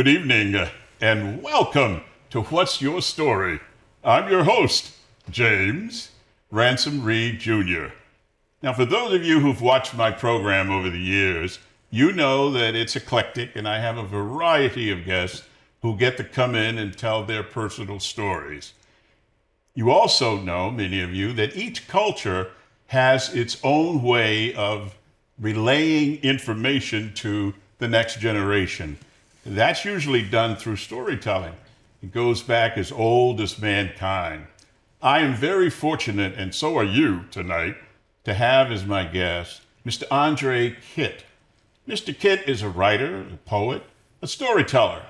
Good evening and welcome to What's Your Story? I'm your host, James Ransom Reed Jr. Now, for those of you who've watched my program over the years, you know that it's eclectic and I have a variety of guests who get to come in and tell their personal stories. You also know, many of you, that each culture has its own way of relaying information to the next generation. That's usually done through storytelling. It goes back as old as mankind. I am very fortunate, and so are you tonight, to have as my guest Mr. Andre Kitt. Mr. Kitt is a writer, a poet, a storyteller,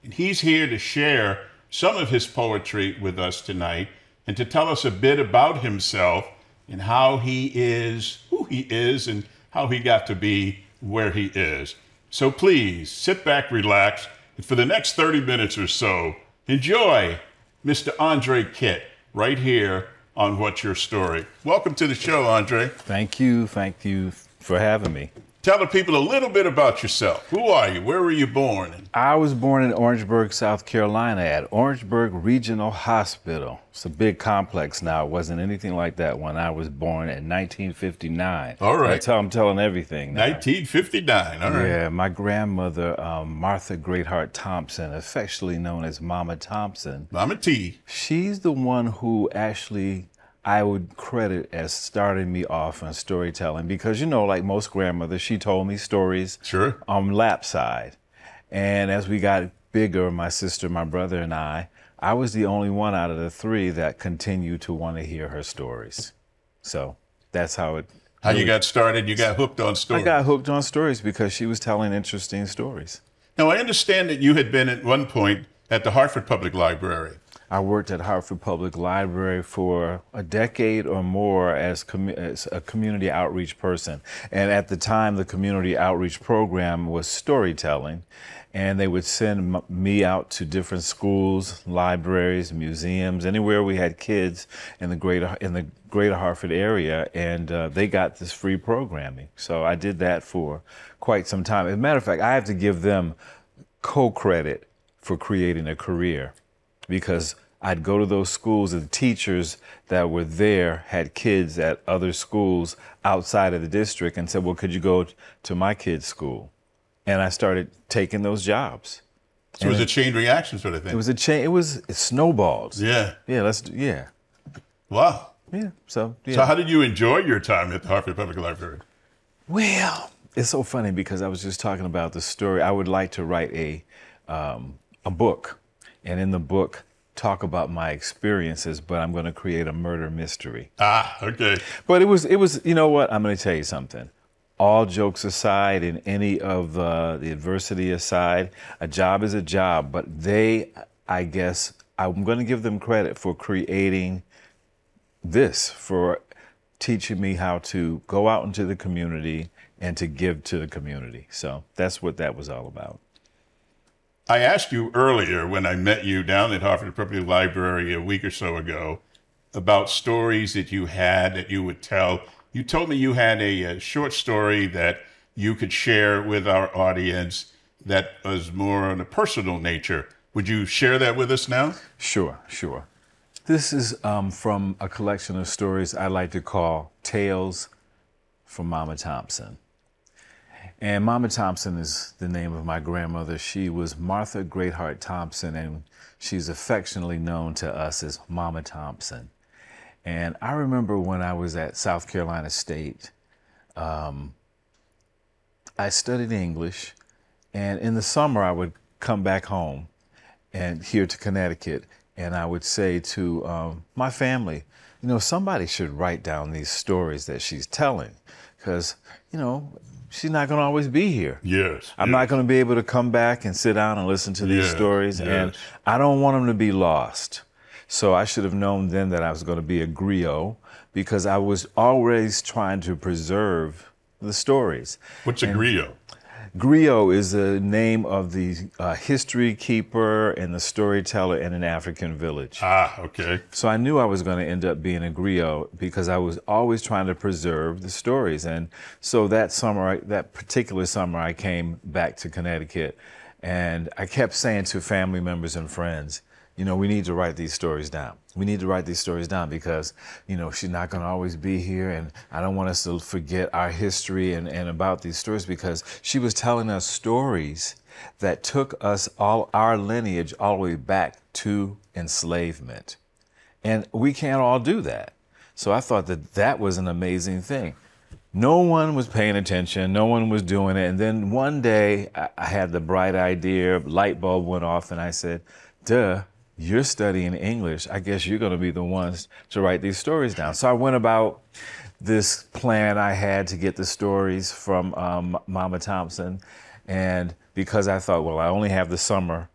and he's here to share some of his poetry with us tonight and to tell us a bit about himself and how he is, who he is, and how he got to be where he is. So please sit back, relax, and for the next 30 minutes or so, enjoy Mr. Andre Kitt right here on What's Your Story. Welcome to the show, Andre. Thank you for having me. Tell the people a little bit about yourself. Who are you? Where were you born? I was born in Orangeburg, South Carolina at Orangeburg Regional Hospital. It's a big complex now. It wasn't anything like that when I was born in 1959. All right. That's how I'm telling everything now. 1959, all right. Yeah, my grandmother, Martha Greatheart Thompson, affectionately known as Mama Thompson. Mama T. She's the one who actually I would credit as starting me off on storytelling because, you know, like most grandmothers, she told me stories on lap side. And as we got bigger, my sister, my brother, and I was the only one out of the three that continued to want to hear her stories. So that's how it... How you got started? You got hooked on stories? I got hooked on stories because she was telling interesting stories. Now, I understand that you had been at one point at the Hartford Public Library. I worked at Hartford Public Library for a decade or more as a community outreach person. And at the time, the community outreach program was storytelling. And they would send me out to different schools, libraries, museums, anywhere we had kids in the greater Hartford area. And they got this free programming. So I did that for quite some time. As a matter of fact, I have to give them co-credit for creating a career, because I'd go to those schools and the teachers that were there had kids at other schools outside of the district and said, well, could you go to my kid's school? And I started taking those jobs. So it was a chain reaction sort of thing. It was a chain, it snowballs. Yeah. Yeah, Wow. Yeah, so how did you enjoy your time at the Hartford Public Library? Well, it's so funny because I was just talking about the story. I would like to write a book, and in the book, talk about my experiences, but I'm going to create a murder mystery. Ah, okay. But it was, you know what? I'm going to tell you something. All jokes aside and any of the adversity aside, a job is a job, but I guess, I'm going to give them credit for creating this, for teaching me how to go out into the community and to give to the community. So that's what that was all about. I asked you earlier when I met you down at Hartford Public Library a week or so ago about stories that you had that you would tell. You told me you had a short story that you could share with our audience that was more on a personal nature. Would you share that with us now? Sure. This is from a collection of stories I like to call Tales from Mama Thompson. And Mama Thompson is the name of my grandmother. She was Martha Greatheart Thompson, and she's affectionately known to us as Mama Thompson. And I remember when I was at South Carolina State, I studied English, and in the summer I would come back home and here to Connecticut, and I would say to my family, you know, somebody should write down these stories that she's telling, because, you know, she's not going to always be here. Yes. I'm not going to be able to come back and sit down and listen to these stories. Yes. And I don't want them to be lost. So I should have known then that I was going to be a griot, because I was always trying to preserve the stories. What's a griot? Griot is the name of the history keeper and the storyteller in an African village. Ah, okay. So I knew I was going to end up being a griot because I was always trying to preserve the stories. And so that summer, that particular summer, I came back to Connecticut And I kept saying to family members and friends, you know, we need to write these stories down. We need to write these stories down because, you know, she's not going to always be here. And I don't want us to forget our history and about these stories, because she was telling us stories that took us all, our lineage, all the way back to enslavement. And we can't all do that. So I thought that that was an amazing thing. No one was paying attention. No one was doing it. And then one day I had the bright idea, light bulb went off, and I said, duh, you're studying English. I guess you're going to be the ones to write these stories down. So I went about this plan I had to get the stories from Mama Thompson. And because I thought, well, I only have the summer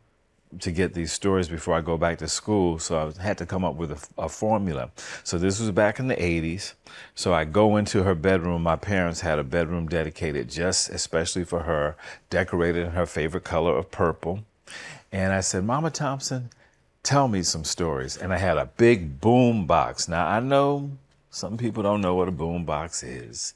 to get these stories before I go back to school, so I had to come up with a formula. So this was back in the 80s. So I go into her bedroom. My parents had a bedroom dedicated just especially for her, decorated in her favorite color of purple. And I said, Mama Thompson, tell me some stories. And I had a big boom box. Now, I know some people don't know what a boom box is.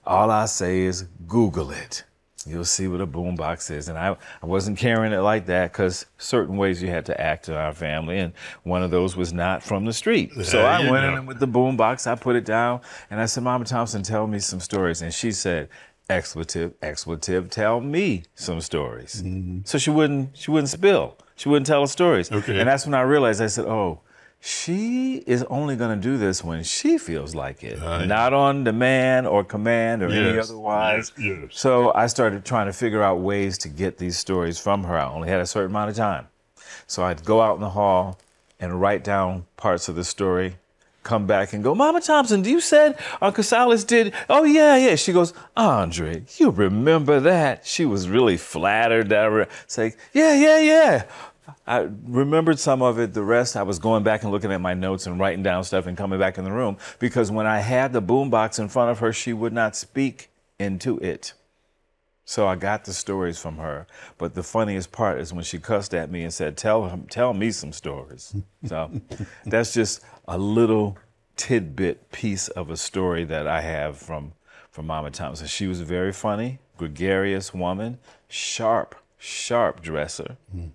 All I say is Google it. You'll see what a boombox is. And I wasn't carrying it like that, because certain ways you had to act in our family, and one of those was not from the street. So I went in with the boombox, I put it down, and I said, Mama Thompson, tell me some stories. And she said, expletive, expletive, tell me some stories. Mm-hmm. So she wouldn't spill. She wouldn't tell us stories. Okay. And that's when I realized, I said, oh, she is only going to do this when she feels like it, not on demand or command or any otherwise. Yes. So I started trying to figure out ways to get these stories from her. I only had a certain amount of time. So I'd go out in the hall and write down parts of the story, come back and go, Mama Thompson, you said Uncle Silas did, oh yeah. She goes, Andre, you remember that? She was really flattered. Say, yeah. I remembered some of it. The rest, I was going back and looking at my notes and writing down stuff and coming back in the room, because when I had the boombox in front of her, she would not speak into it. So I got the stories from her. But the funniest part is when she cussed at me and said, tell me some stories. So that's just a little tidbit piece of a story that I have from Mama Thompson. She was a very funny, gregarious woman, sharp dresser. Mm-hmm.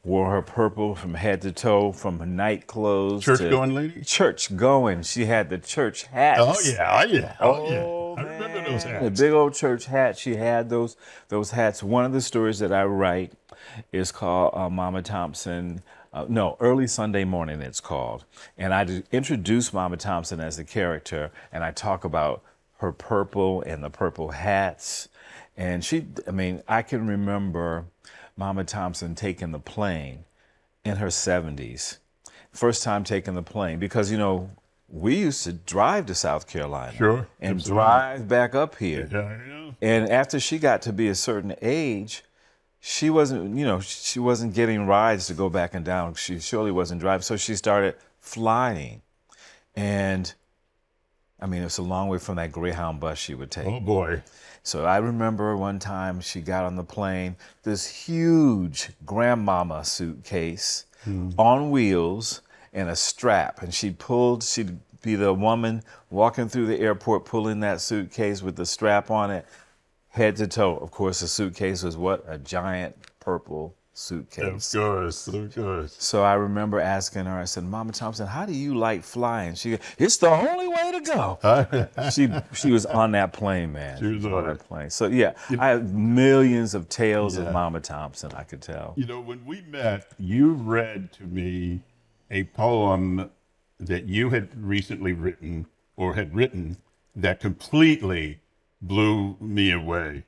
Wore her purple from head to toe, from night clothes. Church-going lady? Church-going. She had the church hats. Oh, yeah. I remember those hats. The big old church hat. She had those hats. One of the stories that I write is called Mama Thompson. Early Sunday Morning it's called. And I introduce Mama Thompson as a character, and I talk about her purple and the purple hats. And I can remember Mama Thompson taking the plane in her 70s. First time taking the plane, because, you know, we used to drive to South Carolina. Sure. And absolutely. Drive back up here. Yeah, I know. And after she got to be a certain age, she wasn't getting rides to go back and down. She surely wasn't driving. So she started flying. And it's a long way from that Greyhound bus she would take. Oh, boy. So I remember one time she got on the plane, this huge grandmama suitcase on wheels and a strap. And she'd be the woman walking through the airport, pulling that suitcase with the strap on it, head to toe. Of course, the suitcase was what? A giant purple suitcase. Of course. So I remember asking her, I said, Mama Thompson, how do you like flying? She goes, it's the only way to go. She was on that plane, man. She was on that plane. So yeah, I have millions of tales of Mama Thompson, I could tell. You know, when we met, you read to me a poem that you had recently written that completely blew me away.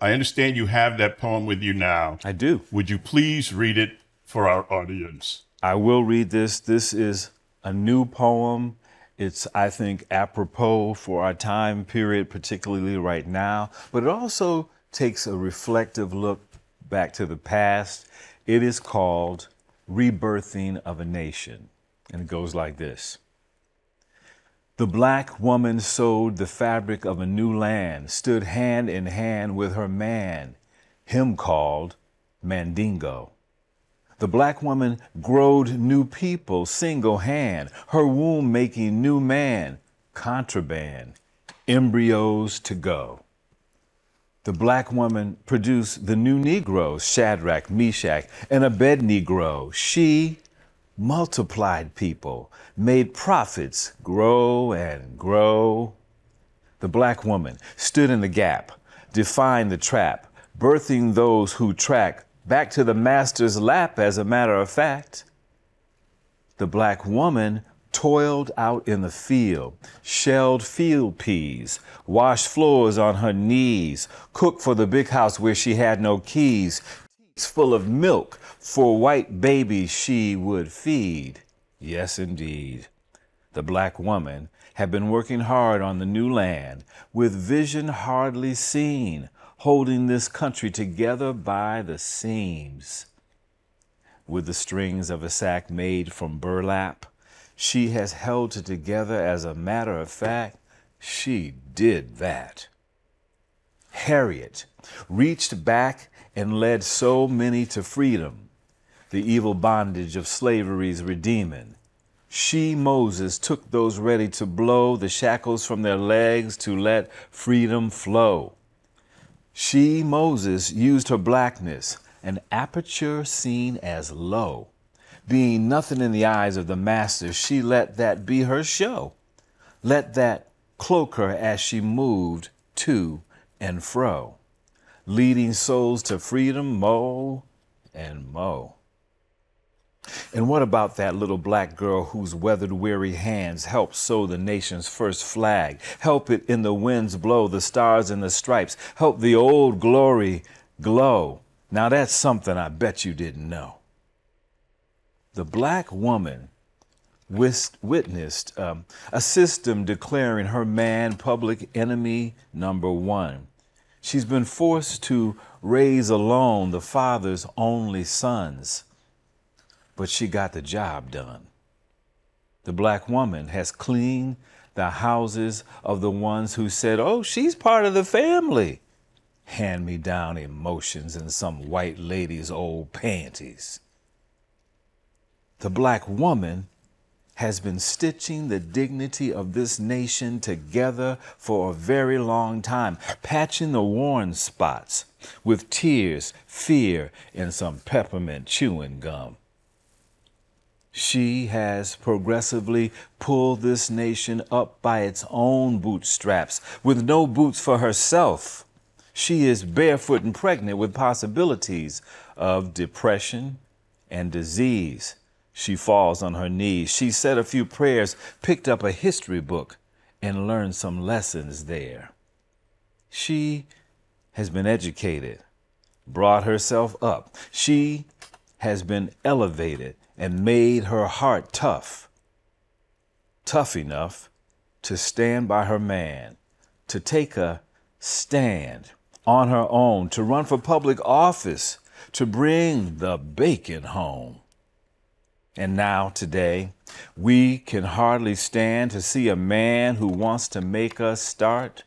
I understand you have that poem with you now. I do. Would you please read it for our audience? I will read this. This is a new poem. It's, I think, apropos for our time period, particularly right now. But it also takes a reflective look back to the past. It is called Rebirthing of a Nation. And it goes like this. The black woman sewed the fabric of a new land, stood hand in hand with her man, him called Mandingo. The black woman growed new people single hand, her womb making new man, contraband, embryos to go. The black woman produced the new Negroes, Shadrach, Meshach, and Abednego. She multiplied people, made profits grow and grow. The black woman stood in the gap, defined the trap, birthing those who track back to the master's lap, as a matter of fact. The black woman toiled out in the field, shelled field peas, washed floors on her knees, cooked for the big house where she had no keys, teats full of milk for white babies she would feed. Yes, indeed. The black woman had been working hard on the new land, with vision hardly seen, holding this country together by the seams. With the strings of a sack made from burlap, she has held it together. As a matter of fact, she did that. Harriet reached back and led so many to freedom, the evil bondage of slavery's redeeming. She, Moses, took those ready to blow the shackles from their legs to let freedom flow. She, Moses, used her blackness, an aperture seen as low. Being nothing in the eyes of the master, she let that be her show. Let that cloak her as she moved to and fro, leading souls to freedom, mo and mo. And what about that little black girl whose weathered, weary hands helped sew the nation's first flag, help it in the winds blow, the stars and the stripes, help the old glory glow? Now that's something I bet you didn't know. The black woman witnessed a system declaring her man public enemy number one. She's been forced to raise alone the father's only sons, but she got the job done. The black woman has cleaned the houses of the ones who said, oh, she's part of the family. Hand-me-down emotions in some white lady's old panties. The black woman has been stitching the dignity of this nation together for a very long time, patching the worn spots with tears, fear, and some peppermint chewing gum. She has progressively pulled this nation up by its own bootstraps, with no boots for herself. She is barefoot and pregnant with possibilities of depression and disease. She falls on her knees. She said a few prayers, picked up a history book, and learned some lessons there. She has been educated, brought herself up. She has been elevated and made her heart tough. Tough enough to stand by her man, to take a stand on her own, to run for public office, to bring the bacon home. And now, today, we can hardly stand to see a man who wants to make us start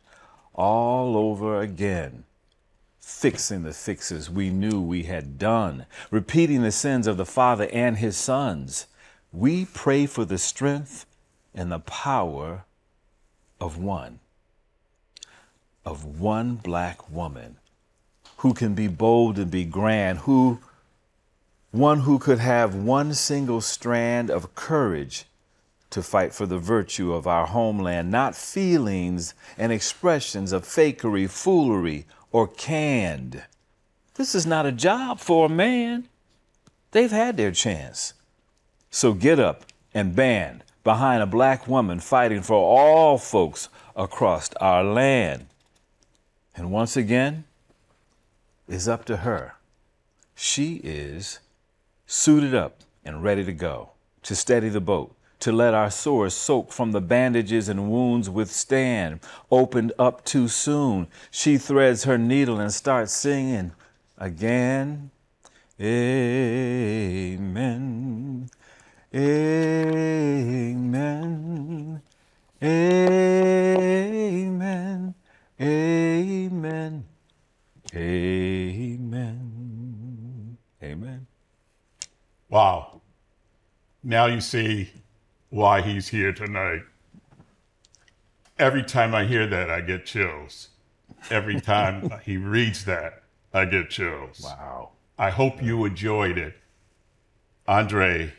all over again, fixing the fixes we knew we had done, repeating the sins of the father and his sons. We pray for the strength and the power of one black woman who can be bold and be grand, one who could have one single strand of courage to fight for the virtue of our homeland, not feelings and expressions of fakery, foolery, or canned. This is not a job for a man. They've had their chance. So get up and band behind a black woman fighting for all folks across our land. And once again, it's up to her. She is suited up and ready to go, to steady the boat, to let our sores soak from the bandages and wounds withstand. Opened up too soon, she threads her needle and starts singing again. Amen, amen, amen, amen, amen, amen. Wow. Now you see why he's here tonight. Every time I hear that, I get chills. every time he reads that, I get chills. Wow. I hope you enjoyed it. Andre,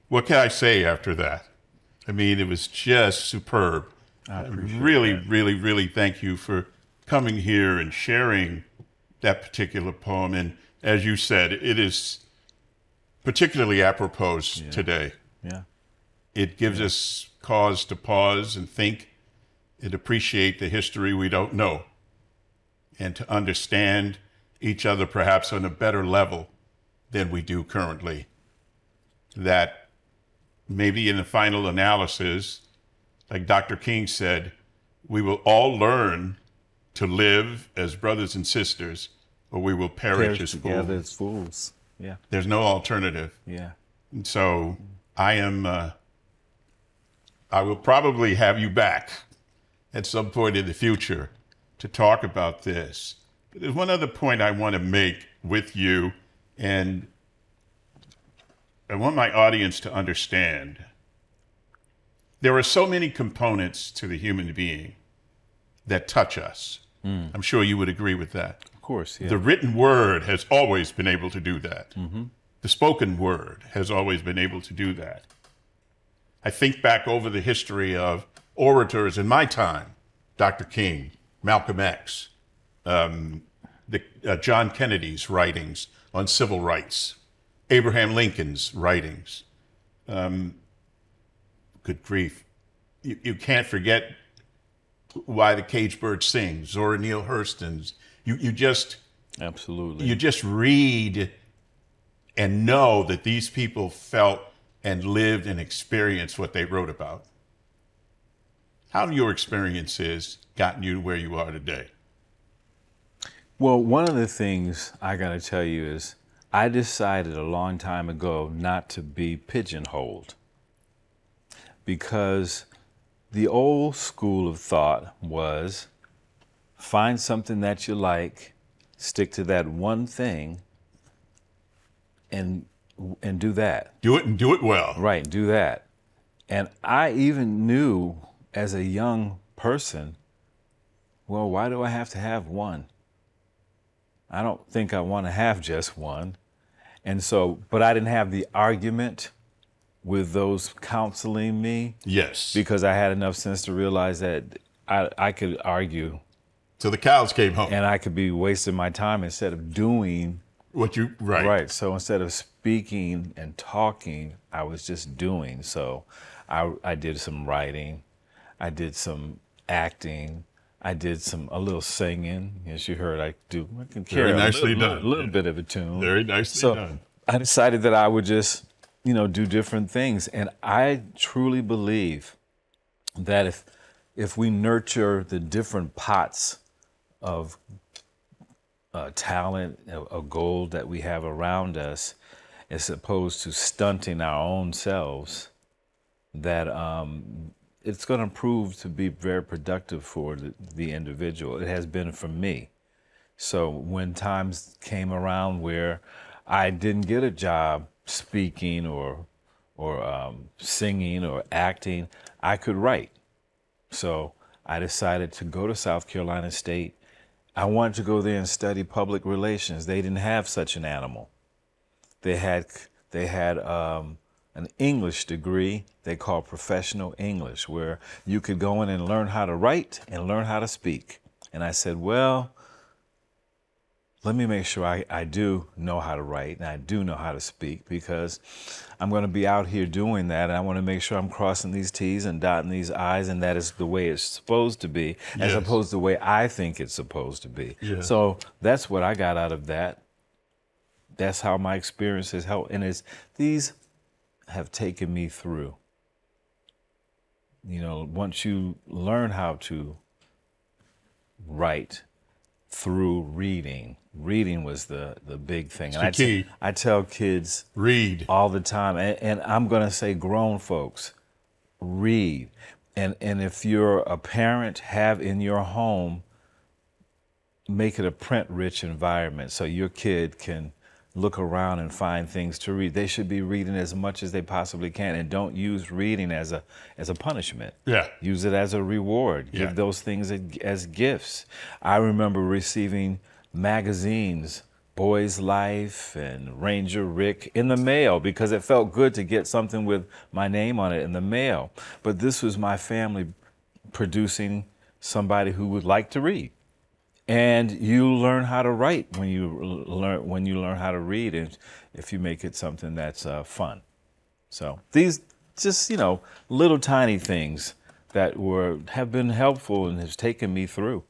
what can I say after that? I mean, it was just superb. I appreciate really, that. really thank you for coming here and sharing that particular poem. And as you said, it is particularly apropos today. Yeah. It gives us cause to pause and think and appreciate the history we don't know, and to understand each other perhaps on a better level than we do currently. That maybe in the final analysis, like Dr. King said, we will all learn to live as brothers and sisters, or we will perish as together fools. as fools. Yeah. There's no alternative. Yeah. And so I will probably have you back at some point in the future to talk about this. But there's one other point I want to make with you, and I want my audience to understand. There are so many components to the human being that touch us. I'm sure you would agree with that. Of course, yeah. The written word has always been able to do that. The spoken word has always been able to do that. I think back over the history of orators in my time, Dr. King, Malcolm X, John Kennedy's writings on civil rights, Abraham Lincoln's writings. Good grief. You can't forget Why the Caged Bird Sings, Zora Neale Hurston's. You just read and know that these people felt and lived and experienced what they wrote about. How have your experiences gotten you to where you are today? Well, one of the things I got to tell you is I decided a long time ago not to be pigeonholed, because the old school of thought was find something that you like, stick to that one thing, and do that. Do it and do it well. Right, do that. And I even knew as a young person, well, why do I have to have one? I don't think I want to have just one. And so, but I didn't have the argument with those counseling me. Yes. Because I had enough sense to realize that I could argue. So the cows came home. And I could be wasting my time instead of doing. Right. So instead of speaking and talking, I was just doing. So I did some writing. I did some acting. I did a little singing. As you heard, I can carry a little bit of a tune. Very nicely done. I decided that I would just, do different things. And I truly believe that if we nurture the different pots of talent, of gold that we have around us, as opposed to stunting our own selves, that it's going to prove to be very productive for the individual. It has been for me. So when times came around where I didn't get a job speaking or singing or acting, I could write. So I decided to go to South Carolina State. I wanted to go there and study public relations. They didn't have such an animal. They had an English degree they call professional English, where you could go in and learn how to write and learn how to speak. And I said, well, let me make sure I do know how to write and I do know how to speak, because I'm going to be out here doing that, and I want to make sure I'm crossing these T's and dotting these I's, and that is the way it's supposed to be, as opposed to the way I think it's supposed to be. Yeah. So that's what I got out of that. That's how my experience has helped, and these have taken me through. Once you learn how to write through reading was the big thing. It's the key. I tell kids, read all the time, and I'm going to say grown folks, read. And if you're a parent, have in your home, make it a print-rich environment so your kid can look around and find things to read. They should be reading as much as they possibly can, and don't use reading as a punishment. Yeah. Use it as a reward. Yeah. Give those things as gifts. I remember receiving magazines, Boy's Life and Ranger Rick, in the mail because it felt good to get something with my name on it in the mail. But this was my family producing somebody who would like to read. And you learn how to write when you learn how to read, and if you make it something that's fun. So these just, little tiny things that have been helpful and has taken me through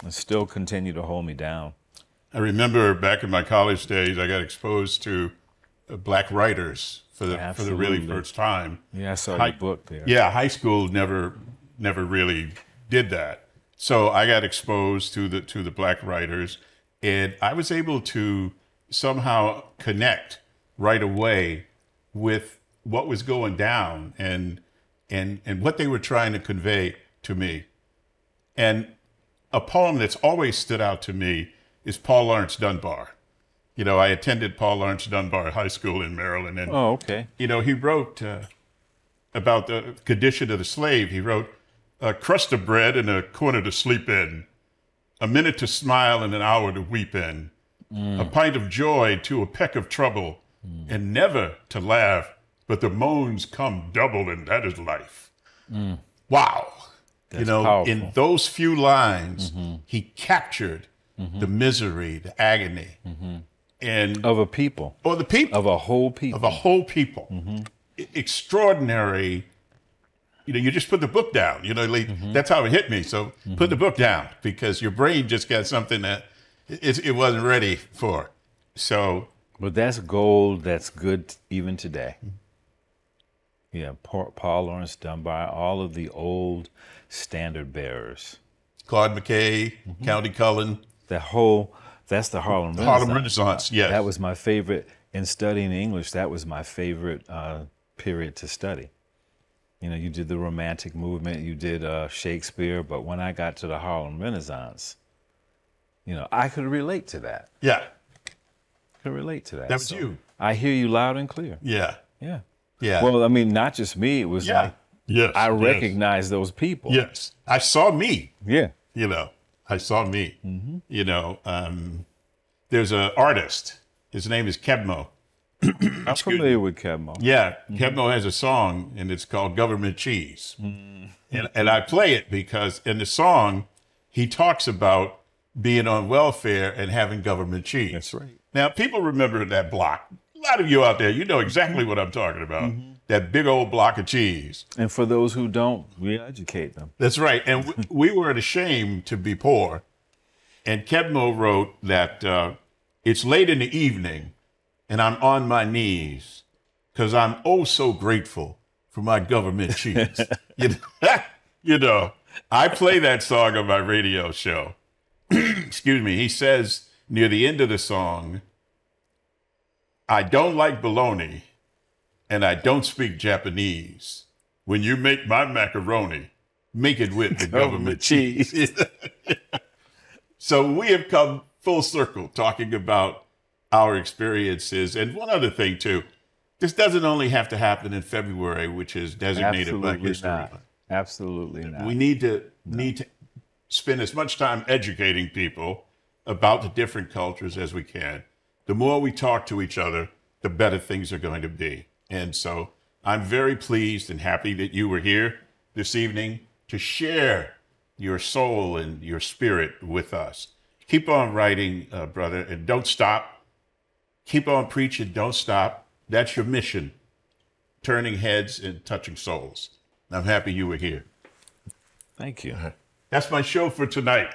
and still continue to hold me down. I remember back in my college days, I got exposed to black writers for the really first time. Yeah, I saw your book there. Yeah, high school never really did that. So I got exposed to the black writers, and I was able to somehow connect right away with what was going down and what they were trying to convey to me. And a poem that's always stood out to me is Paul Laurence Dunbar. I attended Paul Laurence Dunbar High School in Maryland, and oh, okay. He wrote about the condition of the slave. He wrote, "A crust of bread and a corner to sleep in, a minute to smile and an hour to weep in, a pint of joy to a peck of trouble, and never to laugh, but the moans come double, and that is life." Wow. That's powerful. In those few lines, he captured the misery, the agony, and of a people. Or the people. Of a whole people. Of a whole people. Extraordinary. You just put the book down. That's how it hit me. So put the book down, because your brain just got something that it wasn't ready for. So. But that's gold. That's good even today. Yeah, Paul Laurence Dunbar, all of the old standard bearers. Claude McKay, County Cullen. That's the Harlem Renaissance. Harlem Renaissance, yes. That was my favorite. In studying English, that was my favorite period to study. You did the Romantic movement, you did Shakespeare, but when I got to the Harlem Renaissance, I could relate to that. Yeah. Could relate to that. That was you. I hear you loud and clear. Yeah. Yeah. Yeah. Well, I mean, not just me. It was like, yes, I recognize those people. Yes. I saw me. Yeah. I saw me. There's an artist. His name is Kebmo. I'm familiar with Kebmo. Yeah. Kebmo has a song, and it's called Government Cheese. And I play it because in the song, he talks about being on welfare and having government cheese. That's right. Now, people remember that block. A lot of you out there, you know exactly what I'm talking about. That big old block of cheese. And for those who don't, we educate them. That's right. And we weren't ashamed to be poor. And Kebmo wrote that it's late in the evening and I'm on my knees because I'm oh so grateful for my government cheese. I play that song on my radio show. Excuse me. He says near the end of the song, "I don't like bologna, and I don't speak Japanese. When you make my macaroni, make it with the government cheese." So we have come full circle talking about our experiences. And one other thing, too. This doesn't only have to happen in February, which is designated Black History Month. Absolutely not. We need to spend as much time educating people about the different cultures as we can. The more we talk to each other, the better things are going to be. And so I'm very pleased and happy that you were here this evening to share your soul and your spirit with us. Keep on writing, brother, and don't stop. Keep on preaching, don't stop. That's your mission, turning heads and touching souls. I'm happy you were here. Thank you. That's my show for tonight.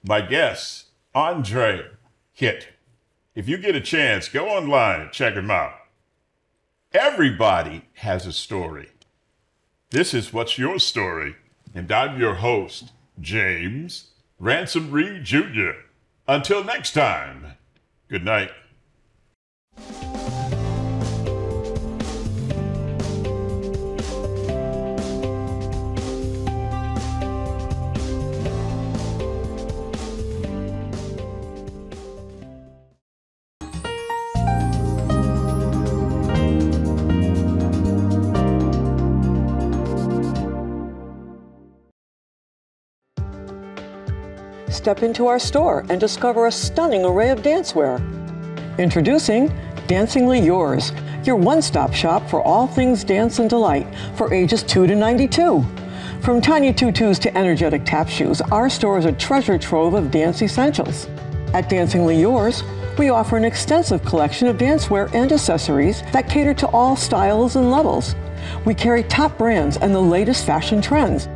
My guest, Andre Kitt. If you get a chance, go online and check him out. Everybody has a story. This is What's Your Story? And I'm your host, James Ransom Reed Jr. Until next time, good night. Step into our store and discover a stunning array of dancewear. Introducing Dancingly Yours, your one-stop shop for all things dance and delight for ages 2 to 92. From tiny tutus to energetic tap shoes, our store is a treasure trove of dance essentials. At Dancingly Yours, we offer an extensive collection of dancewear and accessories that cater to all styles and levels. We carry top brands and the latest fashion trends.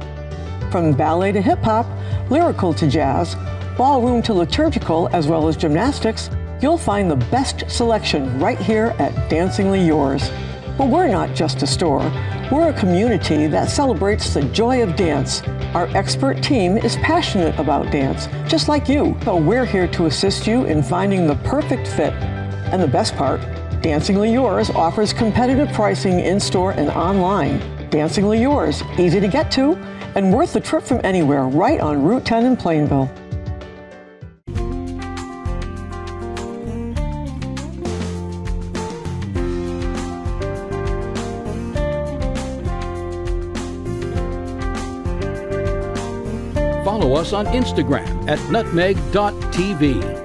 From ballet to hip-hop, lyrical to jazz, ballroom to liturgical, as well as gymnastics, you'll find the best selection right here at Dancingly Yours. But we're not just a store. We're a community that celebrates the joy of dance. Our expert team is passionate about dance, just like you. So we're here to assist you in finding the perfect fit. And the best part, Dancingly Yours offers competitive pricing in-store and online. Dancingly Yours, easy to get to, and worth the trip from anywhere, right on Route 10 in Plainville. Follow us on Instagram at nutmeg.tv.